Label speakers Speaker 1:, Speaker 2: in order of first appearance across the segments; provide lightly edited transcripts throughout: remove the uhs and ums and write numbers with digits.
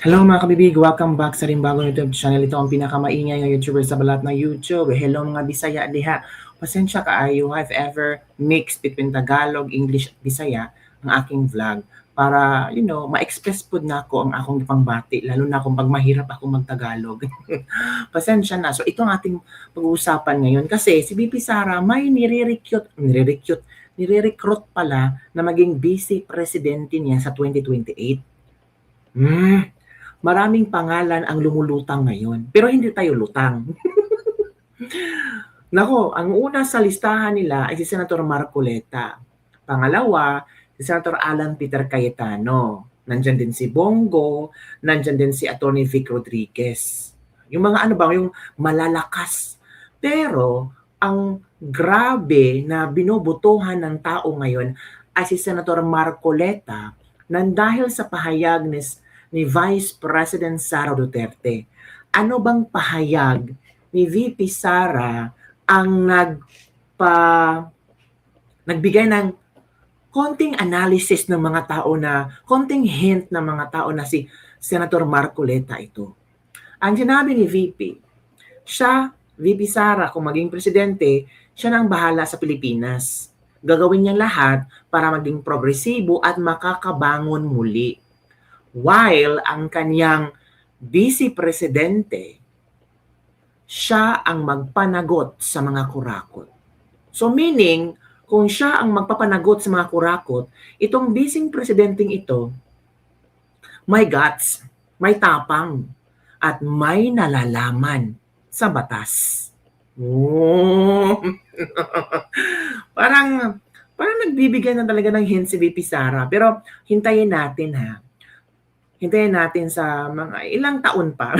Speaker 1: Hello mga kabibig, welcome back sa rin bagong YouTube channel. Ito ang pinakamaingay ng YouTuber sa balat ng YouTube. Hello mga Bisaya diha. Pasensya kaayo if ever mixed between Tagalog, English at Bisaya ang aking vlog para, ma-express po na ako ang akong pangbati, lalo na kung pag mahirap ako mag-Tagalog. Pasensya na. So ito ang ating pag-uusapan ngayon kasi si BP Sara may nire-recruit pala na maging vice presidente niya sa 2028. Maraming pangalan ang lumulutang ngayon, pero hindi tayo lutang. Nako, ang una sa listahan nila ay si Senator Marcoleta. Pangalawa, si Senator Alan Peter Cayetano. Nandyan din si Bongo, nandyan din si Atty. Vic Rodriguez. Yung mga yung malalakas. Pero ang grabe na binubutuhan ng tao ngayon ay si Senator Marcoleta nang dahil sa pahayag ni Vice President Sara Duterte. Ano bang pahayag ni VP Sara ang nagbigay ng konting analysis ng mga tao konting hint ng mga tao na si Senator Marcoleta ito. Ang sinabi ni VP Sara, kung maging presidente, siya nang bahala sa Pilipinas. Gagawin niya lahat para maging progresibo at makakabangon muli. While ang kanyang vice presidente, siya ang magpanagot sa mga kurakot. So meaning, kung siya ang magpapanagot sa mga kurakot, itong vice presidenteng ito, may guts, may tapang, at may nalalaman sa batas. Oh. parang nagbibigay na talaga ng hint si VP Sara. Pero hintayin natin Hintayin natin sa mga ilang taon pa,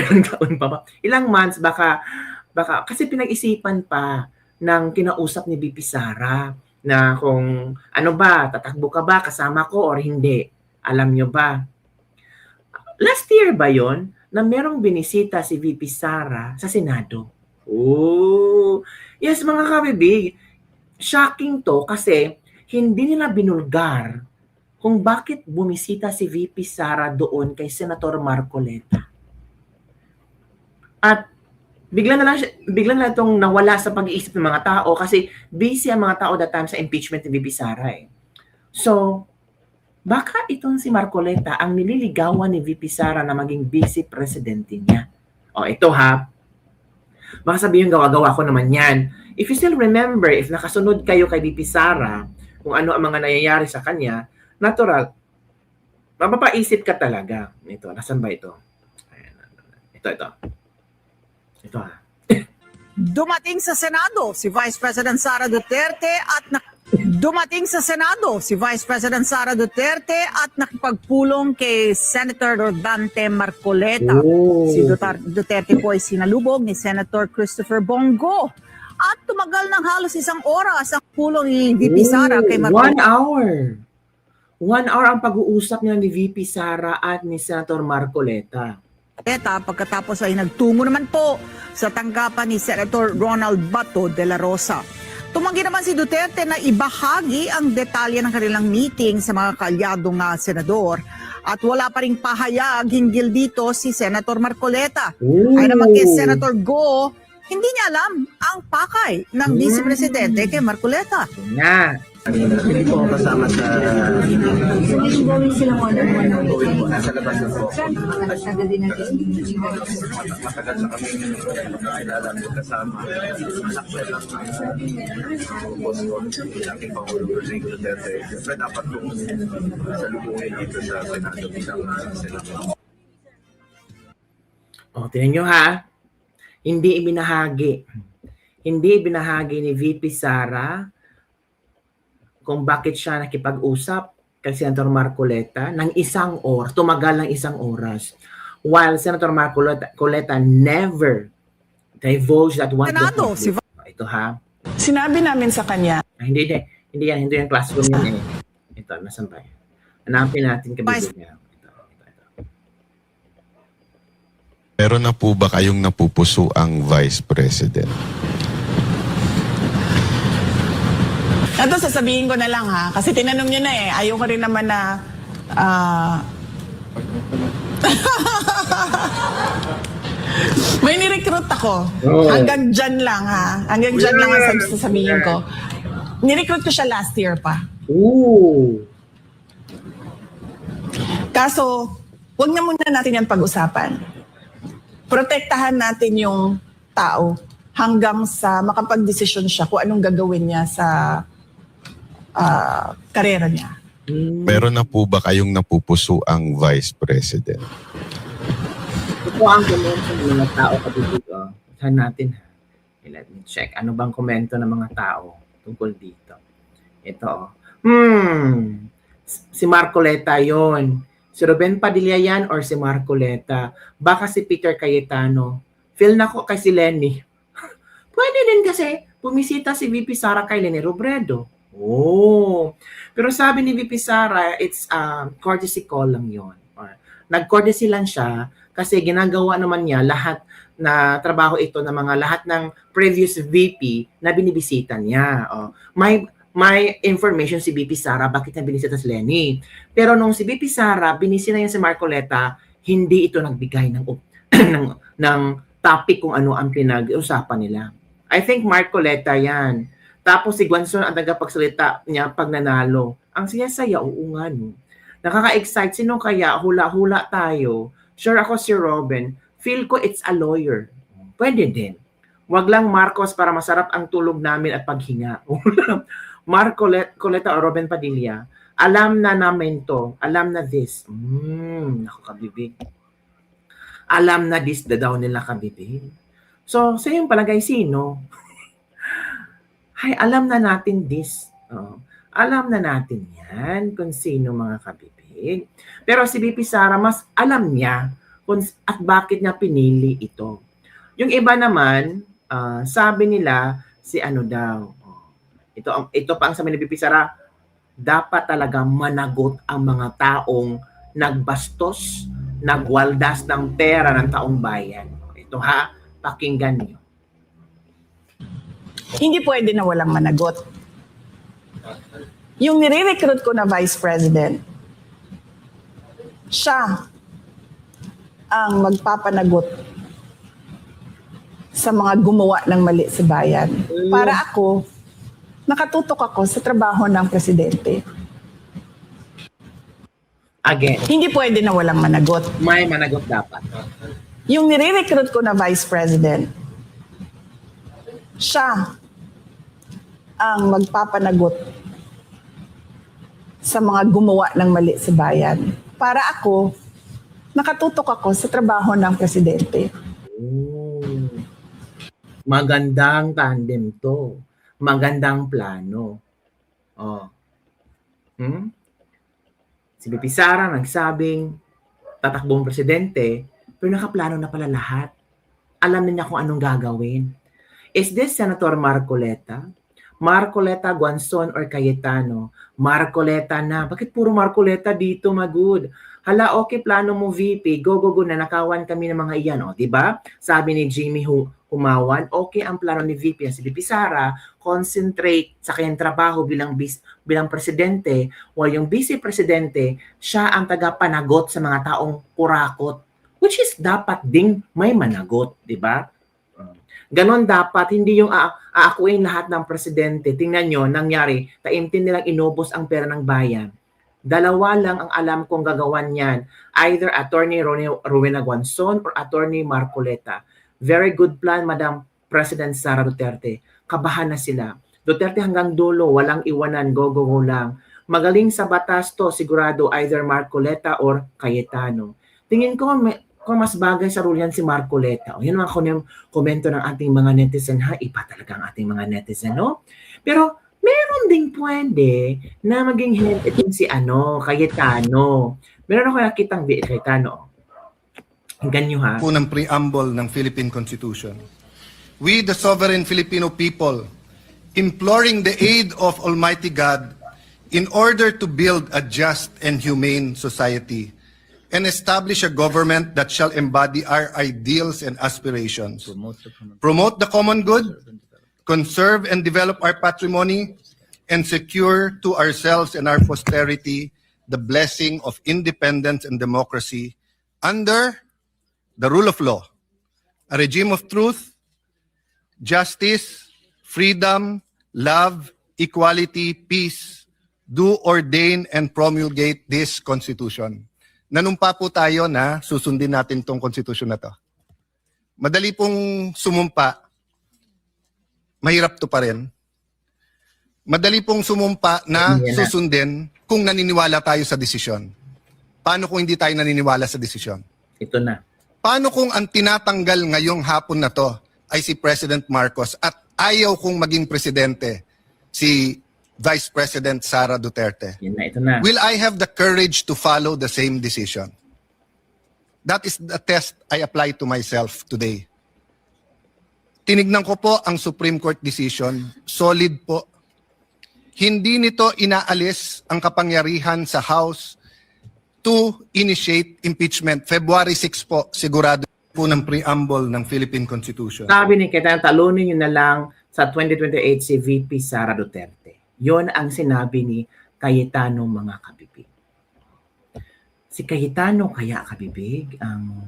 Speaker 1: ilang months, baka kasi pinag-isipan pa ng kinausap ni VP Sara na kung ano ba, tatakbo ka ba kasama ko or hindi. Alam nyo ba? Last year ba yon na merong binisita si VP Sara sa Senado? Oh, yes mga kabibig, shocking to kasi hindi nila binulgar kung bakit bumisita si VP Sara doon kay Senator Marcoleta. At bigla na itong nawala sa pag-iisip ng mga tao kasi busy ang mga tao that time sa impeachment ni VP Sara. So, baka itong si Marcoleta ang nililigawan ni VP Sara na maging vice presidente niya. O ito baka sabihin gawa-gawa ko naman yan. If you still remember, if nakasunod kayo kay VP Sara, kung ano ang mga nangyayari sa kanya, natural, mapapaisip ka talaga. Ito, nasan ba ito? Ito
Speaker 2: Dumating sa Senado si Vice President Sara Duterte at nakipagpulong kay Senator Rodante Marcoleta.
Speaker 1: Oh.
Speaker 2: Si Duterte po ay sinalubog ni Senator Christopher Bongo. At tumagal ng halos 1 oras ang pulong ni VP Sara kay Marcoleta.
Speaker 1: 1 hour. 1 hour ang pag-uusap nila ni VP Sara at ni Senator Marcoleta.
Speaker 2: Pagkatapos ay nagtungo naman po sa tanggapan ni Senator Ronald Bato de la Rosa. Tumanggi naman si Duterte na ibahagi ang detalye ng kanilang meeting sa mga kaalyadong senador at wala pa ring pahayag hinggil dito si Senator Marcoleta. Ay naman kay Senator Go, hindi niya alam ang pakay ng Vice Presidente kay Marcoleta.
Speaker 3: Hindi po ako kasama sa
Speaker 4: Gawin silang one-on-one.
Speaker 3: gawin po. Nasa labas na po.
Speaker 4: Tagal din natin.
Speaker 3: Matagal na kami nakilala mo kasama. Anak lang boss ko, aking Pangulo Rodrigo Duterte. Siyempre dapat po salubungin dito sa Senado bilang senador.
Speaker 1: Tingnan nyo Hindi ibinahagi ni VP Sara kung bakit siya nakipag-usap kay Senator Marcoleta ng tumagal ng 1 oras. While Senator Marcoleta never divulged that one.
Speaker 2: Senado,
Speaker 1: Ito
Speaker 5: Sinabi namin sa kanya.
Speaker 1: Hindi yan classroom yan Ito, nasan ba? Hanapin natin kabibig niya.
Speaker 6: Meron na po ba kayong napupuso ang Vice President?
Speaker 5: Ito, sasabihin ko na lang kasi tinanong niyo na Ayaw ko rin naman na May nirecruit ako.
Speaker 1: Oo.
Speaker 5: Hanggang dyan lang ha. Hanggang dyan lang ang sasabihin ko. Nirecruit ko siya last year pa.
Speaker 1: Ooh.
Speaker 5: Kaso, wag na muna natin yan pag-usapan. Protektahan natin yung tao hanggang sa makapag-desisyon siya kung anong gagawin niya sa karera niya.
Speaker 6: Meron na po ba kayong napupuso ang Vice President?
Speaker 1: Ito ang komento ng mga tao dito. Saan natin ha? Let me check. Ano bang komento ng mga tao tungkol dito? Ito. Si Marcoleta yon. Si Ruben Padilla yan or si Marcoleta? Baka si Peter Cayetano. Feel na ko kay si Lenny. Pwede din kasi pumisita si VP Sara kay Lenny Robredo. Oh. Pero sabi ni VP Sara, it's courtesy call lang yon. Nag-courtesy lang siya kasi ginagawa naman niya lahat na trabaho ito ng mga lahat ng previous VP na binibisita niya. Oh. May information si VP Sara bakit niya binisita si Lenny. Pero nung si VP Sara binisita niya si Marcoleta, hindi ito nagbigay ng topic kung ano ang pinag-usapan nila. I think Marcoleta yan. Tapos si Guanzon ang tagapagsalita niya pag nanalo. Ang saya-saya, oo nga no. Nakaka-excite. Sino kaya? Hula-hula tayo. Sure ako si Robin. Feel ko it's a lawyer. Pwede din. Wag lang Marcos para masarap ang tulog namin at paghinga. Marcoleta o Robin Padilla, alam na namin to. Alam na this. Ako kabibig. Alam na this daw nila kabibig. So, sa yung palagay sino? Hay, alam na natin this. Alam na natin yan kung sino mga kabibig. Pero si VP Sara, mas alam niya kung at bakit niya pinili ito. Yung iba naman, sabi nila si ano daw. Ito pa ang sabi ni VP Sara, dapat talaga managot ang mga taong nagbastos, nagwaldas ng pera ng taong bayan. Ito ha, pakinggan niyo.
Speaker 5: Hindi pwede na walang managot. Yung nire-recruit ko na Vice President, siya ang magpapanagot sa mga gumawa ng mali sa bayan. Para ako, nakatutok ako sa trabaho ng presidente.
Speaker 1: Again,
Speaker 5: Hindi pwede na walang managot.
Speaker 1: may managot dapat.
Speaker 5: Yung nire-recruit ko na Vice President, siya ang magpapanagot sa mga gumawa ng mali sa bayan. Para ako, nakatutok ako sa trabaho ng presidente.
Speaker 1: Magandang tandem to. Magandang plano. Si VP Sara nagsabing tatakbong presidente, pero nakaplano na pala lahat. Alam na niya kung anong gagawin. Is this Senator Marcoleta? Marcoleta, Guanzon, or Cayetano? Marcoleta na. Bakit puro Marcoleta dito, Magud? Hala, okay, plano mo, VP. Go, na nakawan kami ng mga iyan. O, diba? Sabi ni Jimmy Humawan, okay ang plano ni VP. Si VP Sara, concentrate sa kanyang trabaho bilang presidente, while yung vice presidente, siya ang tagapanagot sa mga taong kurakot. Which is dapat ding may managot, diba? Ganon dapat, hindi yung aakuin lahat ng presidente. Tingnan nyo, nangyari, taimtim nilang inubos ang pera ng bayan. Dalawa lang ang alam kong gagawan niyan. Either Attorney Rowena Guanzon or Attorney Marcoleta. Very good plan, Madam President Sara Duterte. Kabahan na sila. Duterte hanggang dulo, walang iwanan, go lang. Magaling sa batas to, sigurado either Marcoleta or Cayetano. Tingin ko kung mas bagay sa rule yan si Marcoleta. O yan mga komento ng ating mga netizen. Ha, iba talaga ang ating mga netizen, no? Pero meron ding pwede na maging head itong si Cayetano. Meron ako nakitang Cayetano. Ganyo ha.
Speaker 7: Po ng preamble ng Philippine Constitution. We, the sovereign Filipino people, imploring the aid of Almighty God in order to build a just and humane society and establish a government that shall embody our ideals and aspirations, promote the common good, conserve and develop our patrimony, and secure to ourselves and our posterity the blessing of independence and democracy under the rule of law, a regime of truth, justice, freedom, love, equality, peace, do ordain and promulgate this Constitution. Nanumpa po tayo na susundin natin tong Constitution na to. Madali pong sumumpa, mahirap to pa rin. Madali pong sumumpa na susundin kung naniniwala tayo sa desisyon. Paano kung hindi tayo naniniwala sa desisyon?
Speaker 1: Ito na.
Speaker 7: Paano kung ang tinatanggal ngayong hapon na to ay si President Marcos at ayaw kong maging presidente si Vice President Sara Duterte?
Speaker 1: Yan na, ito na.
Speaker 7: Will I have the courage to follow the same decision? That is the test I apply to myself today. Tinignan ko po ang Supreme Court decision. Solid po. Hindi nito inaalis ang kapangyarihan sa House to initiate impeachment. February 6 po, sigurado po ng preamble ng Philippine Constitution.
Speaker 1: Sabi ni Cayetano, talunin nyo na lang sa 2028 si VP Sara Duterte. Yon ang sinabi ni Cayetano, mga kabibig. Si Cayetano kaya, kabibig, ang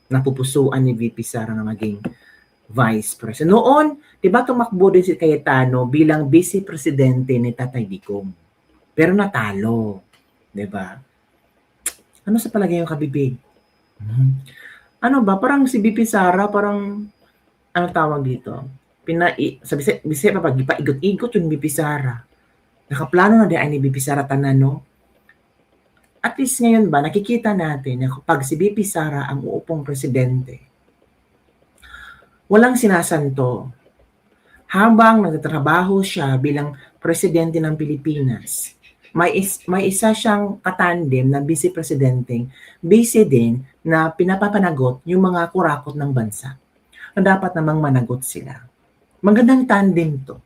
Speaker 1: napupusuan ni VP Sara na maging Vice President. Noon, di ba tumakbo din si Cayetano bilang Vice Presidente ni Tatay Digong. Pero natalo. Di ba? Ano sa palagay yung kabibig? Ano ba? Parang si VP Sara, parang, ano tawag dito? Sabi pa pag-igot-igot yung VP Sara. Nakaplano na di ay ni VP Sara tanan, no? At least ngayon ba, nakikita natin na kapag si VP Sara ang uupong presidente, walang sinasanto. Habang nagtatrabaho siya bilang presidente ng Pilipinas, may isa siyang katandem na vice presidenteng busy din na pinapapanagot yung mga kurakot ng bansa na dapat namang managot sila. Magandang tandem to.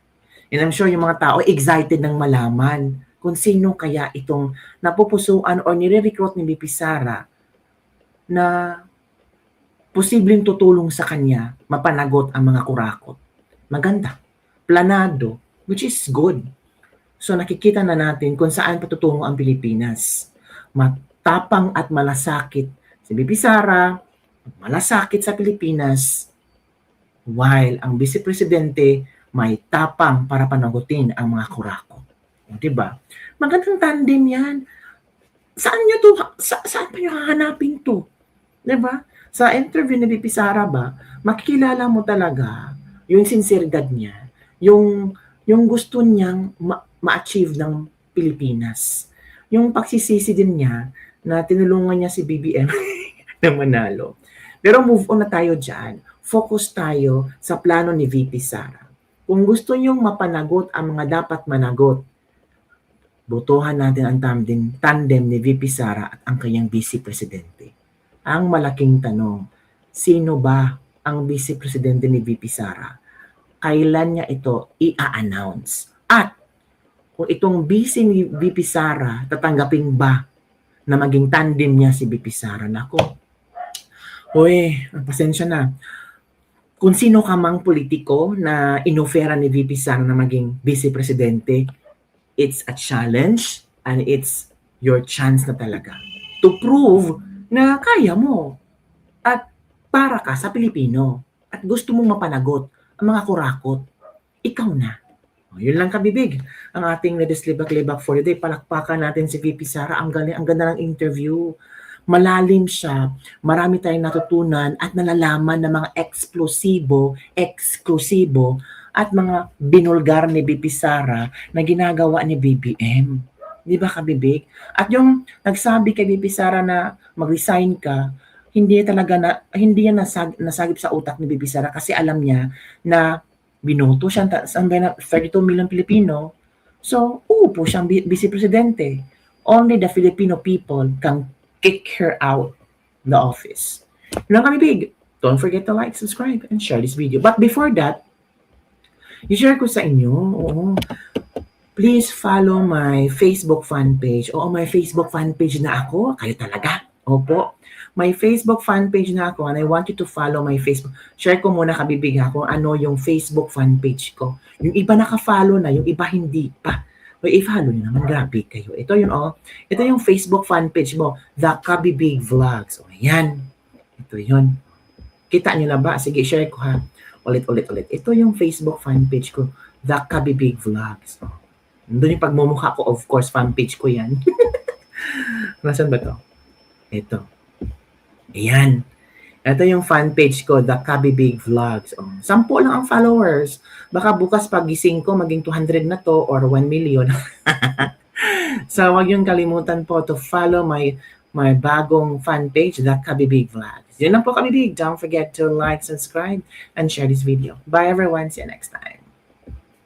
Speaker 1: And I'm sure yung mga tao excited ng malaman kung sino kaya itong napupusuan o nire-recruit ni VP Sara na posibleng tutulong sa kanya mapanagot ang mga kurakot. Maganda. Planado. Which is good. So nakikita na natin kung saan patutungo ang Pilipinas. Matapang at malasakit si VP Sara, malasakit sa Pilipinas, while ang Vice Presidente may tapang para panagutin ang mga kurakot. Diba? Magandang tandem yan. Saan pa nyo hahanapin to? Diba? Sa interview ni VP Sara ba, makikilala mo talaga yung sinseridad niya, yung gusto niyang ma-achieve ng Pilipinas. Yung pagsisisi din niya na tinulungan niya si BBM na manalo. Pero move on na tayo dyan. Focus tayo sa plano ni VP Sara. Kung gusto niyong mapanagot ang mga dapat managot, botohan natin ang tandem ni VP Sara at ang kanyang Vice Presidente. Ang malaking tanong, sino ba ang Vice Presidente ni VP Sara? Kailan niya ito i-announce? At kung itong Vice ni VP Sara, tatanggapin ba na maging tandem niya si VP Sara? Nako, uy, pasensya na. Kung sino ka mang politiko na inofera ni VP Sara na maging Vice Presidente, it's a challenge and it's your chance na talaga to prove na kaya mo at para ka sa Pilipino at gusto mong mapanagot ang mga kurakot, ikaw na. O, yun lang kabibig. Ang ating Ladies Libak-Libak for the day. Palakpakan natin si VP Sara. Ang galing, ang ganda ng interview. Malalim siya. Marami tayong natutunan at nalalaman ng mga eksklusibo at mga binulgar ni VP Sara na ginagawa ni BBM. Di ba kabibig? At yung nagsabi kay VP Sara na mag-resign ka, hindi yan nasagip sa utak ni VP Sara kasi alam niya na binoto siya ng 32 million Pilipino. So, uupo siyang Vice Presidente. Only the Filipino people can kick her out the office. Yun lang kabibig. Don't forget to like, subscribe, and share this video. But before that, i-share ko sa inyo, please follow my Facebook fan page. Oo, may Facebook fan page na ako. Kayo talaga. Opo. May Facebook fan page na ako and I want you to follow my Facebook. Share ko muna kabibig kung ano yung Facebook fan page ko. Yung iba naka-follow na, yung iba hindi pa. Hoy, i-follow nyo naman. Grabe kayo. Ito yun, oh. Ito yung Facebook fan page mo, The Cubby Big Vlogs. O, yan. Ito yun. Kita nyo na ba? Sige, share ko ha. Ulit. Ito yung Facebook fan page ko, The Cubby Big Vlogs. O, doon yung pagmumukha ko, of course, fan page ko yan. Nasaan ba to? Ito. Ayan. Ito yung fan page ko, The Cubby Big Vlogs. Oh, 10 lang ang followers. Baka bukas pagising ko, maging 200 na to or 1 million. So, wag yung kalimutan po to follow my bagong fan page, The Cubby Big Vlogs. Yun lang po, Cubby Big. Don't forget to like, subscribe, and share this video. Bye everyone. See you next time.